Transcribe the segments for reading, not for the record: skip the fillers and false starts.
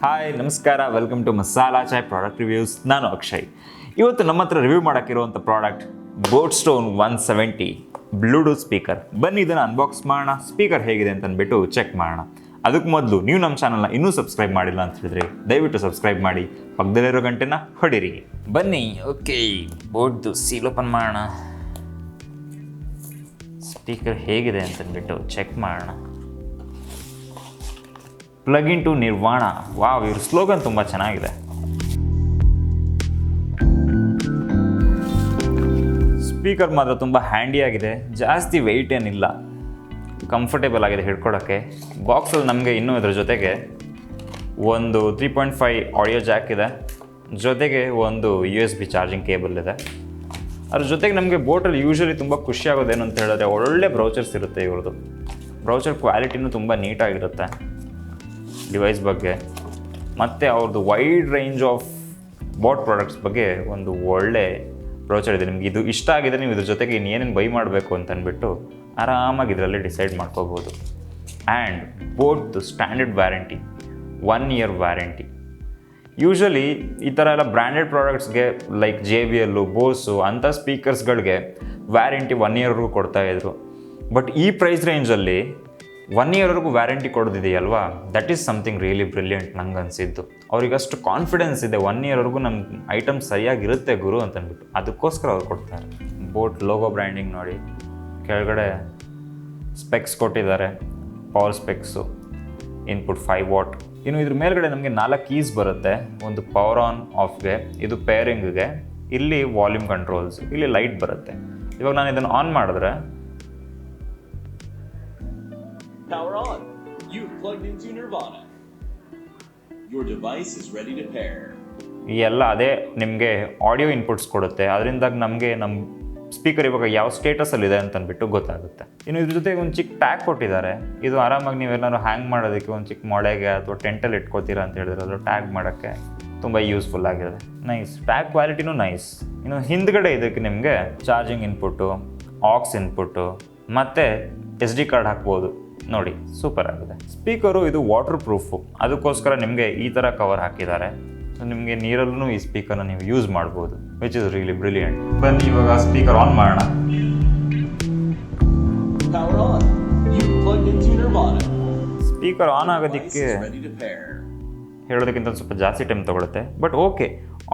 Hi ನಮಸ್ಕಾರ, welcome to masala chai product reviews. ನಾನು ಅಕ್ಷಯ್. ಇವತ್ತು ನಮ್ಮ ಹತ್ರ ರಿವ್ಯೂ ಮಾಡೋಕ್ಕಿರುವಂಥ product boAt Stone 170 Bluetooth speaker. ಬನ್ನಿ ಇದನ್ನು ಅನ್ಬಾಕ್ಸ್ ಮಾಡೋಣ, ಸ್ಪೀಕರ್ ಹೇಗಿದೆ ಅಂತ ಅಂದ್ಬಿಟ್ಟು ಚೆಕ್ ಮಾಡೋಣ. ಅದಕ್ಕೆ ಮೊದಲು ನೀವು ನಮ್ಮ ಚಾನಲ್ನ ಇನ್ನೂ ಸಬ್ಸ್ಕ್ರೈಬ್ ಮಾಡಿಲ್ಲ ಅಂತ ಹೇಳಿದ್ರೆ ದಯವಿಟ್ಟು ಸಬ್ಸ್ಕ್ರೈಬ್ ಮಾಡಿ, ಪಕ್ಕದಲ್ಲಿರೋ ಗಂಟೆನ ಹೊಡಿರಿ. ಬನ್ನಿ, ಓಕೆ, ಬೋಟ್ದು ಸೀಲ್ ಓಪನ್ ಮಾಡೋಣ. ಸ್ಪೀಕರ್ ಹೇಗಿದೆ ಅಂತಂದ್ಬಿಟ್ಟು ಚೆಕ್ ಮಾಡೋಣ. Plug into nirvana. Wow, ಇವ್ರ ಸ್ಲೋಗನ್ ತುಂಬ ಚೆನ್ನಾಗಿದೆ. ಸ್ಪೀಕರ್ ಮಾತ್ರ ತುಂಬ ಹ್ಯಾಂಡಿಯಾಗಿದೆ, ಜಾಸ್ತಿ ವೆಯ್ಟ್ ಏನಿಲ್ಲ, ಕಂಫರ್ಟೇಬಲ್ ಆಗಿದೆ ಹಿಡ್ಕೊಳಕ್ಕೆ. ಬಾಕ್ಸಲ್ಲಿ ನಮಗೆ ಇನ್ನೂ ಇದ್ರ ಜೊತೆಗೆ ಒಂದು 3.5 ಆಡಿಯೋ ಜಾಕ್ ಇದೆ, ಜೊತೆಗೆ ಒಂದು USB ಚಾರ್ಜಿಂಗ್ ಕೇಬಲ್ ಇದೆ. ಅದ್ರ ಜೊತೆಗೆ ನಮಗೆ ಬೋಟಲ್ಲಿ ಯೂಶ್ವಲಿ ತುಂಬ ಖುಷಿ ಆಗೋದೇನು ಅಂತ ಹೇಳಿದ್ರೆ ಒಳ್ಳೆ ಬ್ರೌಚರ್ಸ್ ಇರುತ್ತೆ. ಇವ್ರದ್ದು ಬ್ರೌಚರ್ ಕ್ವಾಲಿಟಿನೂ ತುಂಬ ನೀಟಾಗಿರುತ್ತೆ ಡಿವೈಸ್ ಬಗ್ಗೆ, ಮತ್ತು ಅವ್ರದ್ದು wide range of boat products ಬಗ್ಗೆ ಒಂದು ಒಳ್ಳೆ ಬ್ರೌಚರ್ ಇದೆ. ನಿಮ್ಗೆ ಇದು ಇಷ್ಟ ಆಗಿದೆ, ನೀವು ಇದ್ರ ಜೊತೆಗೆ ಇನ್ನೇನೇನು ಬೈ ಮಾಡಬೇಕು ಅಂತ ಅಂದ್ಬಿಟ್ಟು ಆರಾಮಾಗಿ ಇದರಲ್ಲಿ ಡಿಸೈಡ್ ಮಾಡ್ಕೋಬೋದು. ಆ್ಯಂಡ್ ಬೋಟ್ದು standard warranty 1 year warranty. Usually ಈ ಥರ ಎಲ್ಲ ಬ್ರ್ಯಾಂಡೆಡ್ ಪ್ರಾಡಕ್ಟ್ಸ್ಗೆ ಲೈಕ್ JBL, ಬೋಸು ಅಂಥ ಸ್ಪೀಕರ್ಸ್ಗಳಿಗೆ ವ್ಯಾರಂಟಿ 1 yearವರೆಗೂ ಕೊಡ್ತಾಯಿದ್ರು. ಬಟ್ ಈ ಪ್ರೈಸ್ ರೇಂಜಲ್ಲಿ 1 yearವರೆಗೂ ವ್ಯಾರಂಟಿ ಕೊಡೋದಿದೆಯಲ್ವಾ, that is something really brilliant ನಂಗೆ ಅನಿಸಿದ್ದು. ಅವ್ರಿಗಷ್ಟು ಕಾನ್ಫಿಡೆನ್ಸ್ ಇದೆ 1 yearವರೆಗೂ ನಮ್ಮ ಐಟಮ್ ಸರಿಯಾಗಿರುತ್ತೆ ಗುರು ಅಂತ ಅಂದ್ಬಿಟ್ಟು, ಅದಕ್ಕೋಸ್ಕರ ಅವ್ರು ಕೊಡ್ತಾರೆ. ಬೋಟ್ ಲೋಗೋ ಬ್ರ್ಯಾಂಡಿಂಗ್ ನೋಡಿ, ಕೆಳಗಡೆ ಸ್ಪೆಕ್ಸ್ ಕೊಟ್ಟಿದ್ದಾರೆ, ಪವರ್ ಸ್ಪೆಕ್ಸು, ಇನ್ಪುಟ್ 5 watt. ಇನ್ನು ಇದ್ರ ಮೇಲ್ಗಡೆ ನಮಗೆ 4 ಕೀಸ್ ಬರುತ್ತೆ. ಒಂದು ಪವರ್ ಆನ್ ಆಫ್ಗೆ, ಇದು ಪೇರಿಂಗ್ಗೆ, ಇಲ್ಲಿ ವಾಲ್ಯೂಮ್ ಕಂಟ್ರೋಲ್ಸ್, ಇಲ್ಲಿ ಲೈಟ್ ಬರುತ್ತೆ. ಇವಾಗ ನಾನು ಇದನ್ನು ಆನ್ ಮಾಡಿದ್ರೆ Power on. You've plugged into Nirvana. Your device is ready to pair. ಈ ಎಲ್ಲ ಅದೇ ನಿಮಗೆ ಆಡಿಯೋ ಇನ್ಪುಟ್ಸ್ ಕೊಡುತ್ತೆ. ಅದರಿಂದ ನಮಗೆ ನಮ್ಮ ಸ್ಪೀಕರ್ ಇವಾಗ ಯಾವ ಸ್ಟೇಟಸಲ್ಲಿದೆ ಅಂತ ಅಂದ್ಬಿಟ್ಟು ಗೊತ್ತಾಗುತ್ತೆ. ಇನ್ನು ಇದ್ರ ಜೊತೆಗೆ ಒಂದು ಚಿಕ್ಕ ಟ್ಯಾಗ್ ಕೊಟ್ಟಿದ್ದಾರೆ. ಇದು ಆರಾಮಾಗಿ ನೀವೆಲ್ಲರೂ ಹ್ಯಾಂಗ್ ಮಾಡೋದಕ್ಕೆ, ಒಂದು ಚಿಕ್ಕ ಮೊಳೆಗೆ ಅಥವಾ ಟೆಂಟಲ್ಲಿ ಇಟ್ಕೋತೀರಾ ಅಂತ ಹೇಳಿದ್ರೆ ಅದು ಟ್ಯಾಗ್ ಮಾಡೋಕ್ಕೆ ತುಂಬ ಯೂಸ್ಫುಲ್ ಆಗಿದೆ. ನೈಸ್, ಟ್ಯಾಗ್ ಕ್ವಾಲಿಟಿನೂ ನೈಸ್. ಇನ್ನು ಹಿಂದ್ಗಡೆ ಇದಕ್ಕೆ ನಿಮಗೆ ಚಾರ್ಜಿಂಗ್ ಇನ್ಪುಟ್ಟು, ಆಕ್ಸ್ ಇನ್ಪುಟ್ಟು ಮತ್ತು SD ಕಾರ್ಡ್ ಹಾಕ್ಬೋದು. ನೋಡಿ, ಸೂಪರ್ ಆಗಿದೆ ಸ್ಪೀಕರು. ಇದು ವಾಟರ್ ಪ್ರೂಫು, ಅದಕ್ಕೋಸ್ಕರ ನಿಮಗೆ ಈ ಥರ ಕವರ್ ಹಾಕಿದ್ದಾರೆ. ಸೊ ನಿಮಗೆ ನೀರಲ್ಲೂ ಈ ಸ್ಪೀಕರ್ನ ನೀವು ಯೂಸ್ ಮಾಡ್ಬೋದು, ವಿಚ್ ಇಸ್ ರಿಯಲಿ ಬ್ರಿಲಿಯಂಟ್. ಬನ್ನಿ ಇವಾಗ ಸ್ಪೀಕರ್ ಆನ್ ಮಾಡೋಣ. ಸ್ಪೀಕರ್ ಆನ್ ಆಗೋದಕ್ಕೆ ಹೇಳೋದಕ್ಕಿಂತ ಸ್ವಲ್ಪ ಜಾಸ್ತಿ ಟೈಮ್ ತೊಗೊಳುತ್ತೆ, ಬಟ್ ಓಕೆ,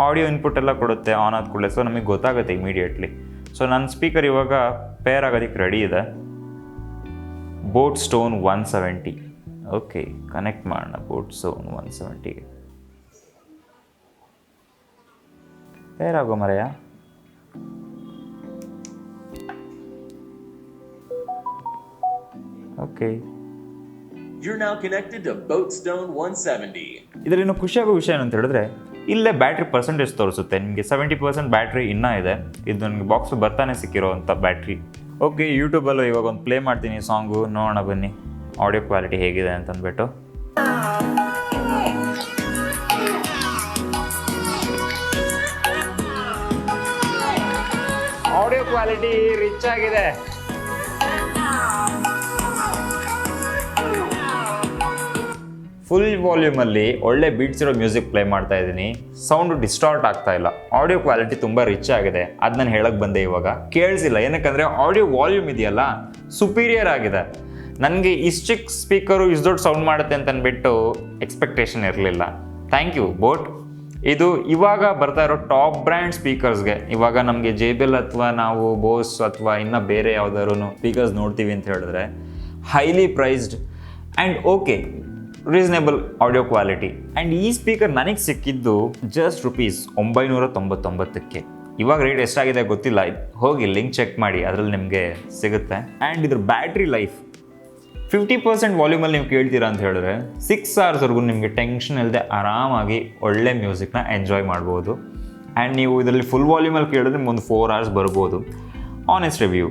ಆಡಿಯೋ ಇನ್ಪುಟ್ ಎಲ್ಲ ಕೊಡುತ್ತೆ ಆನ್ ಆದ ಕೂಡಲೇ. ಸೊ ನಮಗೆ ಗೊತ್ತಾಗುತ್ತೆ ಇಮಿಡಿಯೇಟ್ಲಿ. ಸೊ ನನ್ನ ಸ್ಪೀಕರ್ ಇವಾಗ ಪೇರ್ ಆಗೋದಕ್ಕೆ ರೆಡಿ ಇದೆ. BoAt Stone 170. ಓಕೆ, ಕನೆಕ್ಟ್ ಮಾಡೋಣ ಬೋಟ್ ಸ್ಟೋನ್ 170ಗೆ. ಪೇರ್ ಆಗೋ ಮರೆಯ. Okay, You're now connected to boAt Stone 170. ಇದರಲ್ಲಿ ಖುಷಿಯಾಗೋ ವಿಷಯ ಏನಂತ ಹೇಳಿದ್ರೆ ಇಲ್ಲೇ ಬ್ಯಾಟ್ರಿ ಪರ್ಸೆಂಟೇಜ್ ತೋರಿಸುತ್ತೆ ನಿಮಗೆ. 70% ಬ್ಯಾಟ್ರಿ ಇನ್ನೂ ಇದೆ. ಇದು ನನಗೆ ಬಾಕ್ಸ್ ಬರ್ತಾನೆ ಸಿಕ್ಕಿರೋ ಅಂಥ ಬ್ಯಾಟ್ರಿ. ಓಕೆ, ಯೂಟ್ಯೂಬಲ್ಲೂ ಇವಾಗ ಒಂದು ಪ್ಲೇ ಮಾಡ್ತೀನಿ ಸಾಂಗು, ನೋಡೋಣ ಬನ್ನಿ ಆಡಿಯೋ ಕ್ವಾಲಿಟಿ ಹೇಗಿದೆ ಅಂತಂದ್ಬಿಟ್ಟು. ಆಡಿಯೋ ಕ್ವಾಲಿಟಿ ರಿಚ್ ಆಗಿದೆ. ಫುಲ್ ವಾಲ್ಯೂಮಲ್ಲಿ ಒಳ್ಳೆ ಬೀಟ್ಸ್ ಇರೋ ಮ್ಯೂಸಿಕ್ ಪ್ಲೇ ಮಾಡ್ತಾ ಇದ್ದೀನಿ. ಸೌಂಡು ಡಿಸ್ಟಾರ್ಟ್ ಆಗ್ತಾ ಇಲ್ಲ. ಆಡಿಯೋ ಕ್ವಾಲಿಟಿ ತುಂಬ ರಿಚ್ ಆಗಿದೆ. ಅದು ನಾನು ಹೇಳಕ್ಕೆ ಬಂದೆ. ಇವಾಗ ಕೇಳಿಸಿಲ್ಲ, ಏನಕ್ಕಂದರೆ ಆಡಿಯೋ ವಾಲ್ಯೂಮ್ ಇದೆಯಲ್ಲ ಸುಪೀರಿಯರ್ ಆಗಿದೆ. ನನಗೆ ಇಷ್ಟು ಚಿಕ್ಕ ಸ್ಪೀಕರು ಇಷ್ಟು ದೊಡ್ಡ ಸೌಂಡ್ ಮಾಡುತ್ತೆ ಅಂತ ಅಂದ್ಬಿಟ್ಟು ಎಕ್ಸ್ಪೆಕ್ಟೇಷನ್ ಇರಲಿಲ್ಲ. Thank you bot. ಇದು ಇವಾಗ ಬರ್ತಾ ಇರೋ ಟಾಪ್ ಬ್ರ್ಯಾಂಡ್ ಸ್ಪೀಕರ್ಸ್ಗೆ, ಇವಾಗ ನಮಗೆ JBL ಅಥವಾ ನಾವು ಬೋಸ್ ಅಥವಾ ಇನ್ನೂ ಬೇರೆ ಯಾವ್ದಾದ್ರು ಸ್ಪೀಕರ್ಸ್ ನೋಡ್ತೀವಿ ಅಂತ ಹೇಳಿದ್ರೆ highly priced and okay reasonable audio quality. And ಈ ಸ್ಪೀಕರ್ ನನಗೆ ಸಿಕ್ಕಿದ್ದು ಜಸ್ಟ್ ₹999ಕ್ಕೆ. ಇವಾಗ ರೇಟ್ ಎಷ್ಟಾಗಿದೆ ಗೊತ್ತಿಲ್ಲ, ಹೋಗಿ ಲಿಂಕ್ ಚೆಕ್ ಮಾಡಿ, ಅದರಲ್ಲಿ ನಿಮಗೆ ಸಿಗುತ್ತೆ. ಆ್ಯಂಡ್ ಇದ್ರ ಬ್ಯಾಟ್ರಿ ಲೈಫ್ 50% ವಾಲ್ಯೂಮಲ್ಲಿ ನೀವು ಕೇಳ್ತೀರಾ ಅಂತ ಹೇಳಿದ್ರೆ 6 hours ನಿಮಗೆ ಟೆನ್ಷನ್ ಇಲ್ಲದೆ ಆರಾಮಾಗಿ ಒಳ್ಳೆ ಮ್ಯೂಸಿಕ್ನ ಎಂಜಾಯ್ ಮಾಡ್ಬೋದು. ಆ್ಯಂಡ್ ನೀವು ಇದರಲ್ಲಿ ಫುಲ್ ವಾಲ್ಯೂಮಲ್ಲಿ ಕೇಳಿದ್ರೆ ಒಂದು 4 hours ಬರ್ಬೋದು. Honest review.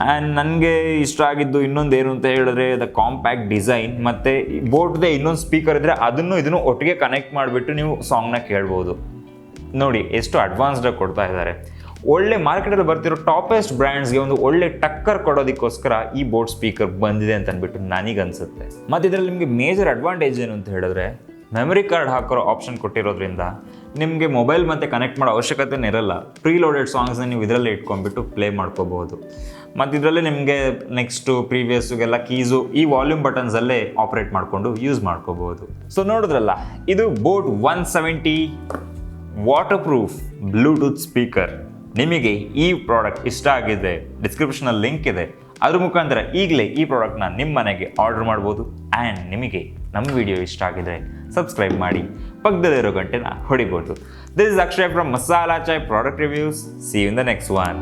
ಆ್ಯಂಡ್ ನನಗೆ ಇಷ್ಟ ಆಗಿದ್ದು ಇನ್ನೊಂದು ಏನು ಅಂತ ಹೇಳಿದ್ರೆ ದ ಕಾಂಪ್ಯಾಕ್ಟ್ ಡಿಸೈನ್, ಮತ್ತು ಬೋಟ್ದೇ ಇನ್ನೊಂದು ಸ್ಪೀಕರ್ ಇದ್ದರೆ ಇದನ್ನು ಒಟ್ಟಿಗೆ ಕನೆಕ್ಟ್ ಮಾಡಿಬಿಟ್ಟು ನೀವು ಸಾಂಗ್ನ ಕೇಳ್ಬೋದು. ನೋಡಿ ಎಷ್ಟು ಅಡ್ವಾನ್ಸ್ಡಾಗಿ ಕೊಡ್ತಾ ಇದ್ದಾರೆ. ಒಳ್ಳೆ ಮಾರ್ಕೆಟಲ್ಲಿ ಬರ್ತಿರೋ ಟಾಪೆಸ್ಟ್ ಬ್ರ್ಯಾಂಡ್ಸ್ಗೆ ಒಂದು ಒಳ್ಳೆ ಟಕ್ಕರ್ ಕೊಡೋದಕ್ಕೋಸ್ಕರ ಈ ಬೋಟ್ ಸ್ಪೀಕರ್ ಬಂದಿದೆ ಅಂತ ಅಂದ್ಬಿಟ್ಟು ನನಗನ್ಸುತ್ತೆ. ಮತ್ತು ಇದರಲ್ಲಿ ನಿಮಗೆ ಮೇಜರ್ ಅಡ್ವಾಂಟೇಜ್ ಏನು ಅಂತ ಹೇಳಿದ್ರೆ ಮೆಮರಿ ಕಾರ್ಡ್ ಹಾಕಿರೋ ಆಪ್ಷನ್ ಕೊಟ್ಟಿರೋದ್ರಿಂದ ನಿಮಗೆ ಮೊಬೈಲ್ ಮತ್ತು ಕನೆಕ್ಟ್ ಮಾಡೋ ಅವಶ್ಯಕತೆನೇ ಇರಲ್ಲ. ಪ್ರೀಲೋಡೆಡ್ ಸಾಂಗ್ಸ್ನ ನೀವು ಇದರಲ್ಲೇ ಇಟ್ಕೊಂಡ್ಬಿಟ್ಟು ಪ್ಲೇ ಮಾಡ್ಕೋಬಹುದು. ಮತ್ತು ಇದರಲ್ಲೇ ನಿಮಗೆ ನೆಕ್ಸ್ಟು ಪ್ರೀವಿಯಸ್ಗೆಲ್ಲ ಕೀಸು ಈ ವಾಲ್ಯೂಮ್ ಬಟನ್ಸಲ್ಲೇ ಆಪ್ರೇಟ್ ಮಾಡಿಕೊಂಡು ಯೂಸ್ ಮಾಡ್ಕೋಬಹುದು. ಸೊ ನೋಡಿದ್ರಲ್ಲ, ಇದು boat 170 water proof Bluetooth speaker. ನಿಮಗೆ ಈ ಪ್ರಾಡಕ್ಟ್ ಇಷ್ಟ ಆಗಿದೆ, ಡಿಸ್ಕ್ರಿಪ್ಷನಲ್ಲಿ ಲಿಂಕ್ ಇದೆ, ಅದ್ರ ಮುಖಾಂತರ ಈಗಲೇ ಈ ಪ್ರಾಡಕ್ಟ್ನ ನಿಮ್ಮ ಮನೆಗೆ ಆರ್ಡರ್ ಮಾಡ್ಬೋದು. ಆ್ಯಂಡ್ ನಿಮಗೆ ನಮ್ಮ ವಿಡಿಯೋ ಇಷ್ಟ ಆಗಿದ್ರೆ ಸಬ್ಸ್ಕ್ರೈಬ್ ಮಾಡಿ, ಪಕ್ಕದಲ್ಲಿರೋ ಗಂಟೆನ ಹೊಡಿಬೋದು. This is Akshay from masala chai product reviews. See you in the next one.